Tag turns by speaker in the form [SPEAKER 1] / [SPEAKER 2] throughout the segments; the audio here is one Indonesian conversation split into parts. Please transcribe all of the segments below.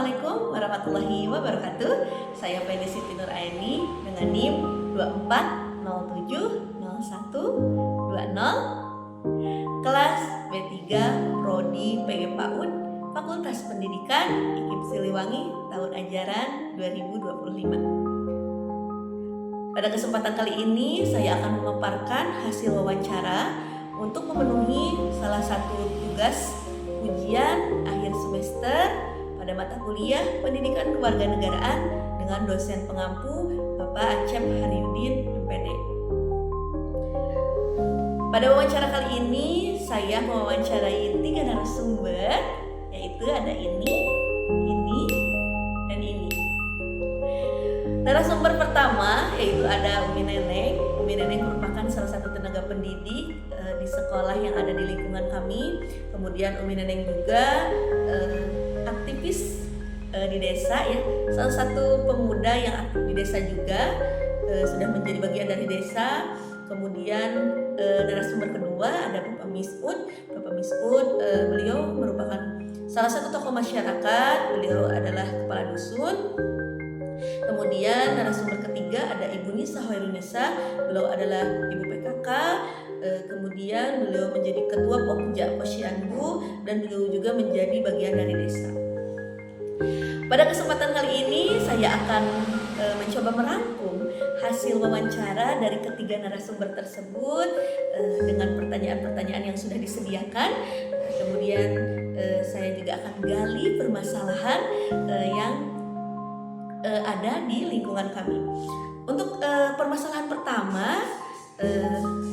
[SPEAKER 1] Assalamualaikum warahmatullahi wabarakatuh. Saya Peni Siti Nur Aini dengan NIM 24070120, kelas B3 Prodi PG PAUD, Fakultas Pendidikan IKIP Siliwangi, tahun ajaran 2025. Pada kesempatan kali ini saya akan memaparkan hasil wawancara untuk memenuhi salah satu tugas ujian akhir semester pada mata kuliah Pendidikan Kewarganegaraan dengan dosen pengampu Bapak Acep Haryudin MPD. Pada wawancara kali ini saya mewawancarai 3 narasumber, yaitu ada ini, dan ini. Narasumber pertama yaitu ada Umi Neneng. Umi Neneng merupakan salah satu tenaga pendidik di sekolah yang ada di lingkungan kami. Kemudian Umi Neneng juga aktivis di desa ya, salah satu pemuda yang aktif di desa juga, sudah menjadi bagian dari desa. Kemudian narasumber kedua ada Bapak Misud. Bapak Misud beliau merupakan salah satu tokoh masyarakat, beliau adalah kepala dusun. Kemudian narasumber ketiga ada Ibu Nisa Hoirunisa, beliau adalah Ibu PKK. Kemudian beliau menjadi ketua Pokja Posyandu dan beliau juga menjadi bagian dari desa. Pada kesempatan kali ini saya akan mencoba merangkum hasil wawancara dari ketiga narasumber tersebut dengan pertanyaan-pertanyaan yang sudah disediakan. Kemudian saya juga akan gali permasalahan yang ada di lingkungan kami. Untuk permasalahan pertama,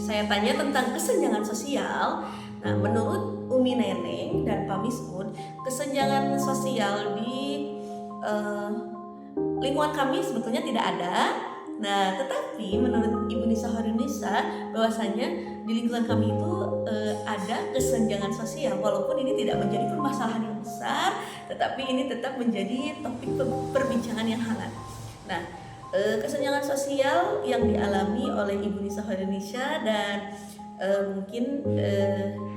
[SPEAKER 1] saya tanya tentang kesenjangan sosial. Nah, menurut Umi Neneng dan Pak Misud, kesenjangan sosial di lingkungan kami sebetulnya tidak ada. Nah, tetapi menurut Ibu Nisa Hoirunisa bahwasanya di lingkungan kami itu ada kesenjangan sosial, walaupun ini tidak menjadi permasalahan yang besar, tetapi ini tetap menjadi topik perbincangan yang hangat. Nah, kesenjangan sosial yang dialami oleh Ibu Nisa Hoirunisa dan mungkin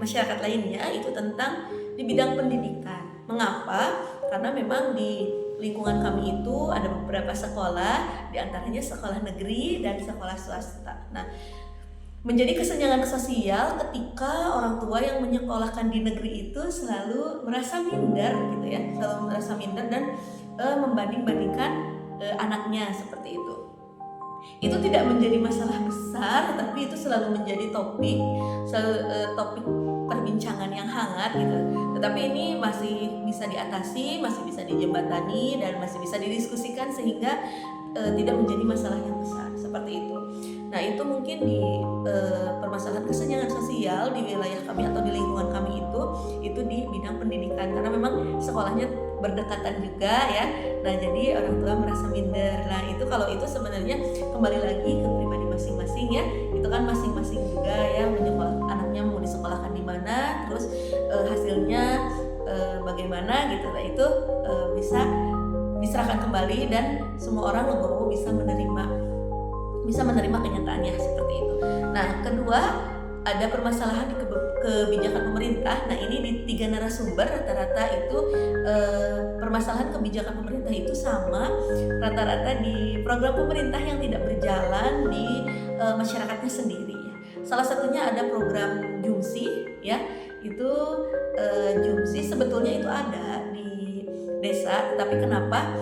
[SPEAKER 1] masyarakat lainnya itu tentang di bidang pendidikan. Mengapa? Karena memang di lingkungan kami itu ada beberapa sekolah, diantaranya sekolah negeri dan sekolah swasta. Nah, menjadi kesenjangan sosial ketika orang tua yang menyekolahkan di negeri itu selalu merasa minder gitu ya, selalu merasa minder dan membanding-bandingkan anaknya seperti itu. Itu tidak menjadi masalah besar, tetapi itu selalu menjadi topik perbincangan yang hangat gitu. Tetapi ini masih bisa diatasi, masih bisa dijembatani dan masih bisa didiskusikan sehingga tidak menjadi masalah yang besar seperti itu. Nah, itu mungkin di permasalahan kesenjangan sosial di wilayah kami atau di lingkungan kami itu di bidang pendidikan, karena memang sekolahnya berdekatan juga ya. Nah, jadi orang tua merasa minder. Nah, itu kalau itu sebenarnya kembali lagi ke pribadi masing-masing ya. Itu kan masing-masing juga ya, anaknya mau disekolahkan di mana, terus hasilnya bagaimana gitu. Nah, itu bisa diserahkan kembali dan semua orang legowo bisa menerima kenyataannya seperti itu. Nah, kedua ada permasalahan di kebijakan pemerintah. Nah, ini di 3 narasumber rata-rata itu permasalahan kebijakan pemerintah itu sama rata-rata di program pemerintah yang tidak berjalan di masyarakatnya sendiri ya. Salah satunya ada program Jumsi ya. Itu Jumsi sebetulnya itu ada di desa, tapi kenapa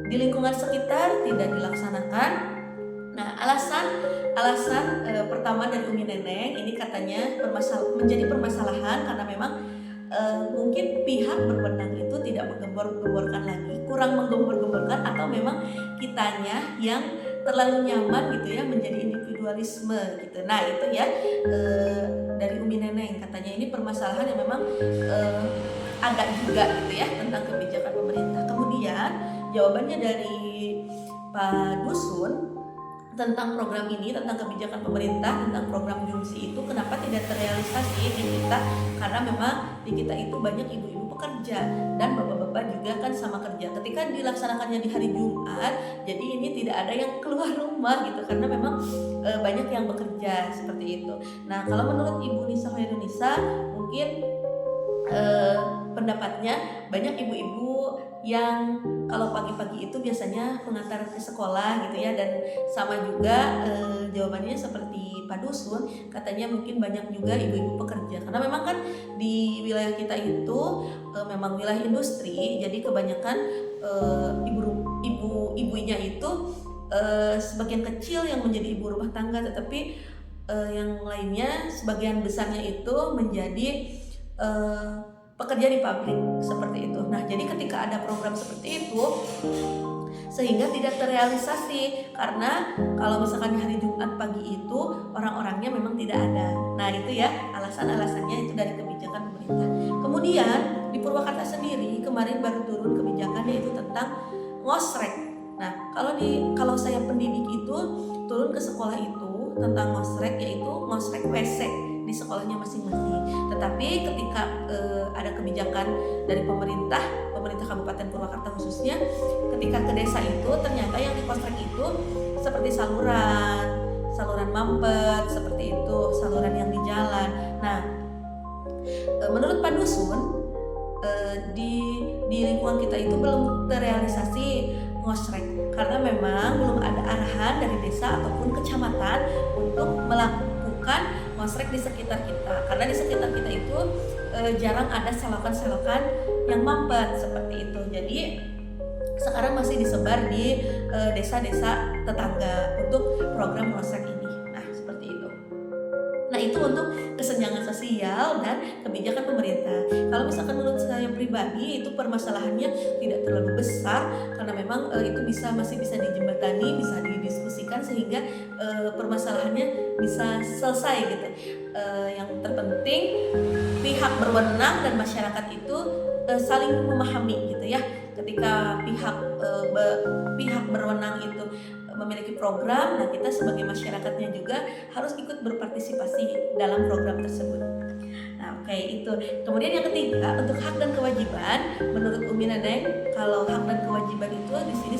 [SPEAKER 1] di lingkungan sekitar tidak dilaksanakan? Nah, alasan pertama dari Umi Neneng ini katanya menjadi permasalahan karena memang mungkin pihak berwenang itu tidak menggembor-gemborkan lagi, kurang menggembor-gemborkan, atau memang kitanya yang terlalu nyaman gitu ya menjadi individualisme gitu. Nah, itu ya dari Umi Neneng katanya ini permasalahan yang memang ada juga gitu ya tentang kebijakan pemerintah. Kemudian jawabannya dari Pak Dusun tentang program ini, tentang kebijakan pemerintah, tentang program Jumsi itu kenapa tidak terrealisasi di kita, karena memang di kita itu banyak ibu-ibu pekerja dan bapak-bapak juga kan sama kerja. Ketika dilaksanakannya di hari Jumat, jadi ini tidak ada yang keluar rumah gitu, karena memang banyak yang bekerja seperti itu. Nah, kalau menurut Ibu Nisa Hoirunisa mungkin pendapatnya banyak ibu-ibu ibu yang kalau pagi-pagi itu biasanya mengantar ke sekolah gitu ya, dan sama juga jawabannya seperti Pak Dusun, katanya mungkin banyak juga ibu-ibu pekerja karena memang kan di wilayah kita itu memang wilayah industri, jadi kebanyakan ibu-ibunya itu sebagian kecil yang menjadi ibu rumah tangga, tetapi yang lainnya sebagian besarnya itu menjadi pekerja di pabrik seperti itu. Nah, jadi ketika ada program seperti itu sehingga tidak terrealisasi karena kalau misalkan di hari Jumat pagi itu orang-orangnya memang tidak ada. Nah, itu ya alasan-alasannya itu dari kebijakan pemerintah. Kemudian di Purwakarta sendiri kemarin baru turun kebijakannya itu tentang ngosrek. Nah, kalau saya pendidik itu turun ke sekolah itu tentang ngosrek, yaitu ngosrek WC di sekolahnya masing-masing. Tetapi ketika ada kebijakan dari pemerintah Kabupaten Purwakarta khususnya, ketika ke desa itu ternyata yang dikosrek itu seperti saluran mampet seperti itu, saluran yang di jalan. Nah, menurut Pak Dusun di lingkungan kita itu belum terrealisasi ngosrek karena memang belum ada arahan dari desa ataupun kecamatan untuk melakukan ngosrek di sekitar kita, karena di sekitar kita itu jarang ada selokan-selokan yang mampet seperti itu. Jadi sekarang masih disebar di desa-desa tetangga untuk program ngosrek ini. Nah, seperti itu. Nah, itu untuk kesenjangan sosial dan kebijakan pemerintah. Kalau misalkan menurut saya pribadi itu permasalahannya tidak terlalu besar karena memang itu masih bisa dijembatani, bisa didiskusikan sehingga permasalahannya bisa selesai gitu. Yang terpenting pihak berwenang dan masyarakat itu saling memahami gitu ya. Ketika pihak berwenang itu memiliki program, dan kita sebagai masyarakatnya juga harus ikut berpartisipasi dalam program tersebut. Nah, oke, itu. Kemudian yang ketiga, untuk hak dan kewajiban, menurut Umi Neneng, kalau hak dan kewajiban itu di sini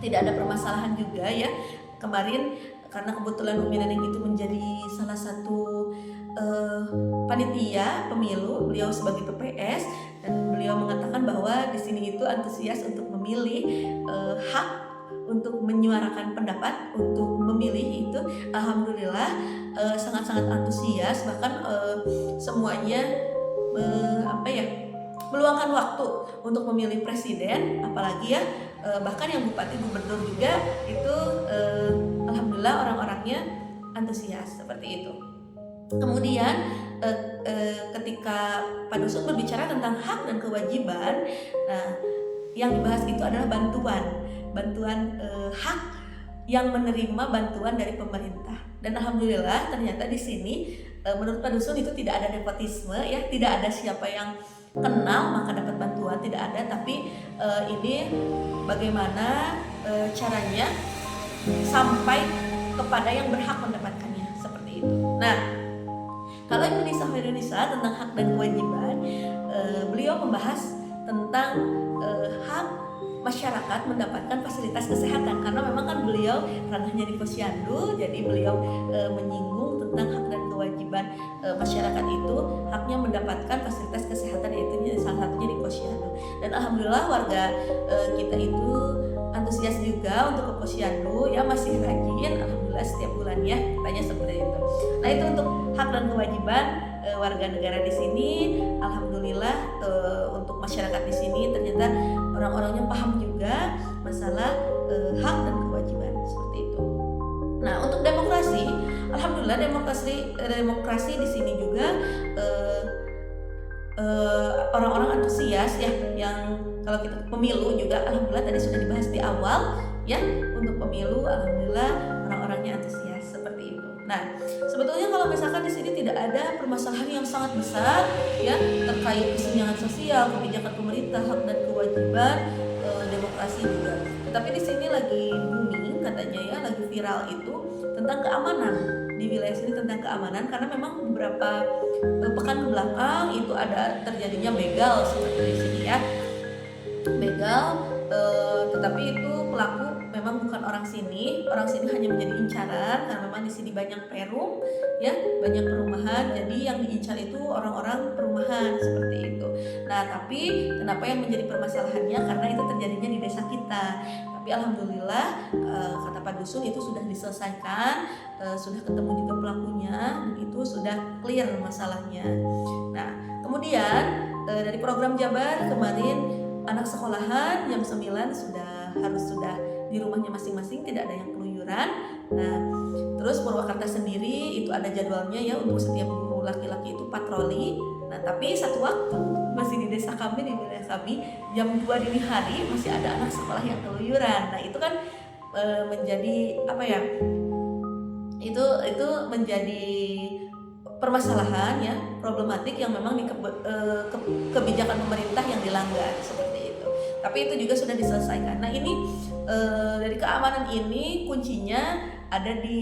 [SPEAKER 1] tidak ada permasalahan juga ya. Kemarin karena kebetulan Umi Neneng itu menjadi salah satu panitia pemilu, beliau sebagai PPS, dan beliau mengatakan bahwa di sini itu antusias untuk memilih hak untuk menyuarakan pendapat, untuk memilih itu, alhamdulillah sangat-sangat antusias, bahkan semuanya meluangkan waktu untuk memilih presiden, apalagi ya bahkan yang bupati gubernur juga itu alhamdulillah orang-orangnya antusias seperti itu. Kemudian ketika Pak Dusun berbicara tentang hak dan kewajiban, nah yang dibahas itu adalah bantuan hak yang menerima bantuan dari pemerintah. Dan alhamdulillah ternyata di sini menurut Pak Dusun itu tidak ada nepotisme ya, tidak ada siapa yang kenal maka dapat bantuan, tidak ada, tapi ini bagaimana caranya sampai kepada yang berhak mendapatkannya seperti itu. Nah, kalau Indonesia tentang hak dan kewajiban, beliau membahas tentang hak masyarakat mendapatkan fasilitas kesehatan, karena memang kan beliau ranahnya di Posyandu, jadi beliau menyinggung tentang hak dan kewajiban masyarakat itu haknya mendapatkan fasilitas kesehatan, yaitu salah satunya di Posyandu. Dan alhamdulillah warga kita itu antusias juga untuk ke Posyandu ya, masih rajin alhamdulillah setiap bulannya, katanya seperti itu. Nah, itu untuk hak dan kewajiban warga negara di sini. Alhamdulillah untuk masyarakat di sini ternyata orang-orangnya paham juga masalah hak dan kewajiban seperti itu. Nah, untuk demokrasi, alhamdulillah demokrasi di sini juga orang-orang antusias ya, yang kalau kita pemilu juga alhamdulillah tadi sudah dibahas di awal ya, untuk pemilu alhamdulillah orang-orangnya antusias seperti itu. Nah, sebetulnya kalau misalkan di sini tidak ada permasalahan yang sangat besar ya terkait kesenjangan sosial, kebijakan pemerintah, hak dan kewajiban, demokrasi juga. Tetapi di sini lagi booming katanya ya, lagi viral itu tentang keamanan di wilayah sini, tentang keamanan karena memang beberapa pekan belakang itu ada terjadinya begal seperti di sini ya, begal, tetapi itu pelaku memang bukan orang sini hanya menjadi incaran karena memang di sini banyak perum ya, banyak perumahan, jadi yang diincar itu orang-orang perumahan seperti itu. Nah, tapi kenapa yang menjadi permasalahannya, karena itu terjadinya di desa kita. Tapi alhamdulillah kata Pak Dusun itu sudah diselesaikan, sudah ketemu juga pelakunya dan itu sudah clear masalahnya. Nah, kemudian dari program Jabar kemarin anak sekolahan jam 9 sudah di rumahnya masing-masing, tidak ada yang keluyuran. Nah, terus Purwakarta sendiri itu ada jadwalnya ya untuk setiap guru laki-laki itu patroli. Nah, tapi satu waktu masih di desa kami, di wilayah kami, jam 2 dini hari masih ada anak sekolah yang keluyuran. Nah, itu kan menjadi apa ya? Itu menjadi permasalahan ya, problematik yang memang di kebijakan pemerintah yang dilanggar seperti itu. Tapi itu juga sudah diselesaikan. Nah, ini dari keamanan ini kuncinya ada di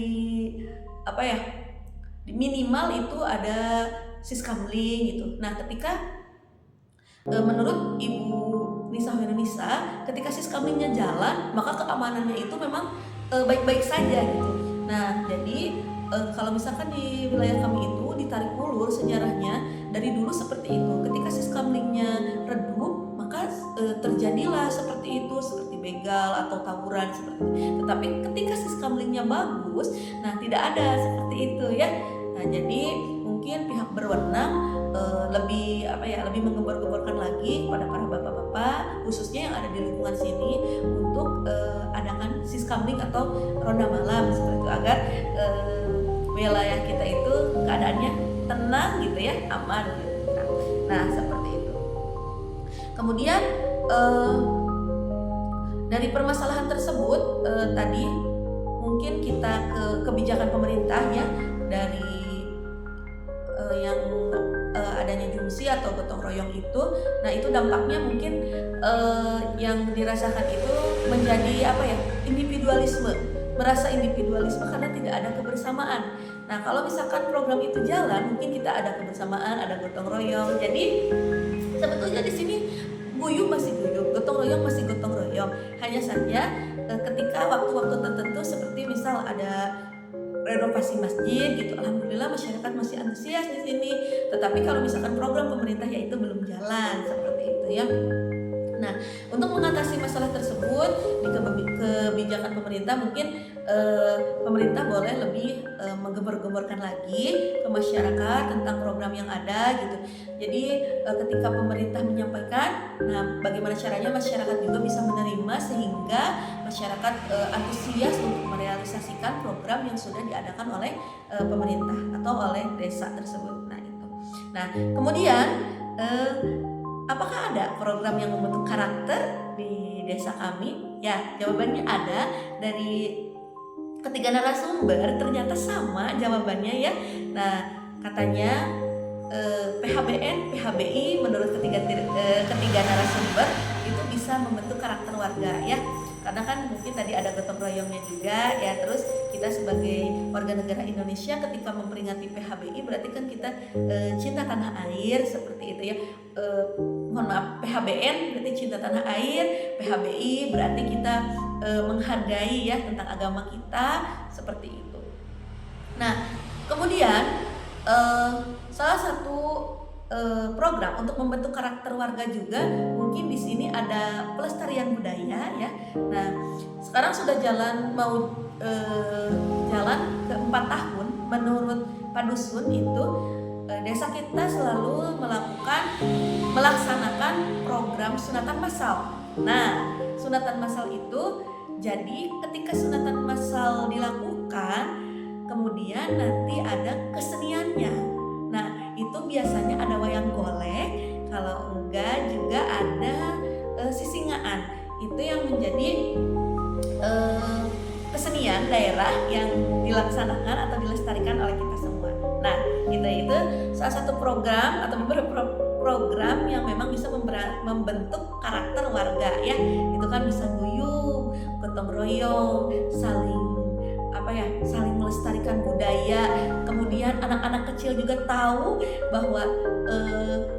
[SPEAKER 1] apa ya? Di minimal itu ada siskamling gitu. Nah, ketika menurut Ibu Nisa Hoironisa, ketika siskamlingnya jalan, maka keamanannya itu memang baik-baik saja gitu. Nah, jadi kalau misalkan di wilayah kami itu ditarik ulur sejarahnya dari dulu seperti itu. Ketika siskamlingnya redup, maka terjadilah seperti itu, seperti begal atau tawuran seperti itu. Tetapi ketika siskamlingnya bagus, nah tidak ada seperti itu ya. Nah, jadi mungkin pihak berwenang lebih menggembor-gemborkan lagi kepada para bapak-bapak khususnya yang ada di lingkungan sini untuk adakan siskamling atau ronda malam seperti itu agar wilayah kita itu keadaannya tenang gitu ya, aman gitu. Nah, seperti itu. Kemudian dari permasalahan tersebut tadi mungkin kita ke kebijakan pemerintah ya, dari yang adanya jungsi atau gotong royong itu. Nah, itu dampaknya mungkin yang dirasakan itu menjadi apa ya, individualisme, merasa individualisme karena tidak ada kebersamaan. Nah, kalau misalkan program itu jalan, mungkin kita ada kebersamaan, ada gotong royong. Jadi sebetulnya di sini guyup masih guyup, gotong royong masih gotong royong. Hanya saja ketika waktu-waktu tertentu seperti misal ada renovasi masjid gitu, alhamdulillah masyarakat masih antusias di sini. Tetapi kalau misalkan program pemerintah ya itu belum jalan seperti itu ya. Nah, untuk mengatasi masalah tersebut di kebijakan pemerintah mungkin pemerintah boleh lebih menggembor-gemborkan lagi ke masyarakat tentang program yang ada gitu. Jadi ketika pemerintah menyampaikan, nah bagaimana caranya masyarakat juga bisa menerima sehingga masyarakat antusias untuk merealisasikan program yang sudah diadakan oleh pemerintah atau oleh desa tersebut. Nah, itu. Nah, kemudian apakah ada program yang membentuk karakter di desa kami? Ya, jawabannya ada. Dari ketiga narasumber ternyata sama jawabannya ya. Nah, katanya PHBN, PHBI menurut ketiga narasumber itu bisa membentuk karakter warga ya. Karena kan mungkin tadi ada gotong royongnya juga ya. Terus kita sebagai warga negara Indonesia ketika memperingati PHBI berarti kan kita cinta tanah air seperti itu ya. Mohon maaf, PHBN berarti cinta tanah air, PHBI berarti kita menghargai ya tentang agama kita seperti itu. Nah, kemudian salah satu program untuk membentuk karakter warga juga mungkin di sini ada pelestarian budaya ya. Nah, sekarang sudah jalan ke 4 tahun. Menurut Pak Dusun itu desa kita selalu melaksanakan program sunatan massal. Nah, sunatan massal itu jadi ketika sunatan massal dilakukan, kemudian nanti ada keseniannya. Nah, itu biasanya ada wayang golek, kalau enggak juga ada sisingaan. Itu yang menjadi kesenian daerah yang dilaksanakan atau dilestarikan oleh kita semua. Nah, itu salah satu program atau beberapa program yang memang bisa membentuk karakter warga ya. Itu kan bisa guyup, gotong royong, saling melestarikan budaya, kemudian anak-anak kecil juga tahu bahwa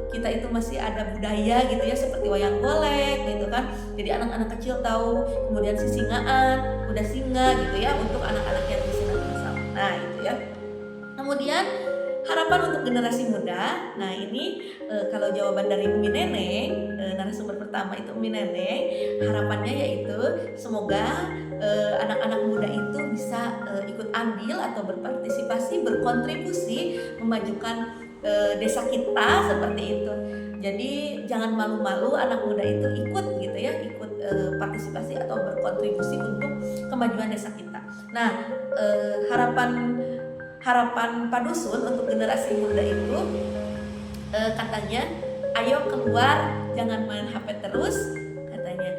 [SPEAKER 1] kita itu masih ada budaya gitu ya, seperti wayang golek gitu kan. Jadi anak-anak kecil tahu, kemudian sisingaan, kuda singa gitu ya untuk anak-anak yang di sini bersama. Nah itu ya. Kemudian harapan untuk generasi muda. Nah ini kalau jawaban dari Umi Neneng, narasumber pertama itu Umi Neneng, harapannya yaitu semoga anak-anak muda itu bisa ikut andil atau berpartisipasi, berkontribusi memajukan desa kita seperti itu. Jadi jangan malu-malu anak muda itu ikut gitu ya, ikut partisipasi atau berkontribusi untuk kemajuan desa kita. Nah harapan Pak Dusun untuk generasi muda itu katanya, ayo keluar, jangan main HP terus, katanya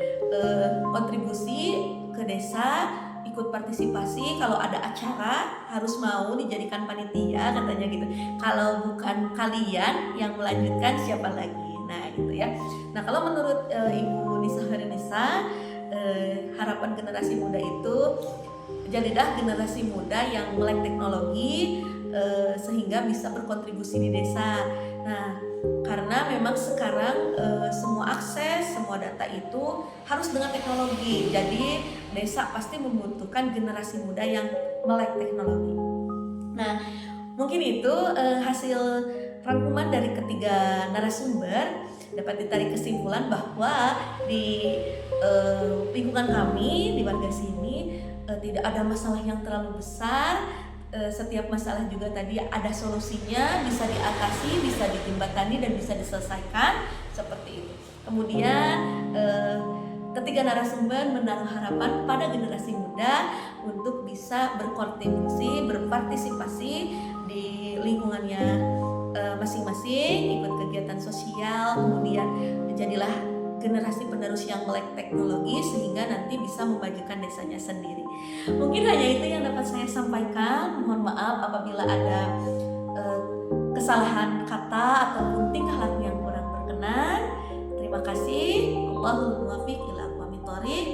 [SPEAKER 1] kontribusi ke desa, ikut partisipasi, kalau ada acara harus mau dijadikan panitia katanya gitu. Kalau bukan kalian yang melanjutkan siapa lagi? Nah gitu ya. Nah kalau menurut Ibu Nisa Harinisa, harapan generasi muda itu jadilah generasi muda yang melek teknologi sehingga bisa berkontribusi di desa. Nah, karena memang sekarang semua akses, semua data itu harus dengan teknologi. Jadi desa pasti membutuhkan generasi muda yang melek teknologi. Nah, mungkin itu hasil rangkuman dari ketiga narasumber. Dapat ditarik kesimpulan bahwa di lingkungan kami, di warga sini, tidak ada masalah yang terlalu besar. Setiap masalah juga tadi ada solusinya, bisa diatasi, bisa dijembatani dan bisa diselesaikan seperti itu. Kemudian ketiga narasumber menaruh harapan pada generasi muda untuk bisa berkontribusi, berpartisipasi di lingkungannya masing-masing, ikut kegiatan sosial, kemudian jadilah generasi penerus yang melek teknologi sehingga nanti bisa memajukan desanya sendiri. Mungkin hanya itu yang dapat saya sampaikan. Mohon maaf apabila ada kesalahan kata ataupun tingkah laku yang kurang berkenan. Terima kasih. Wallahul muwaffiq ila aqwamit thoriq.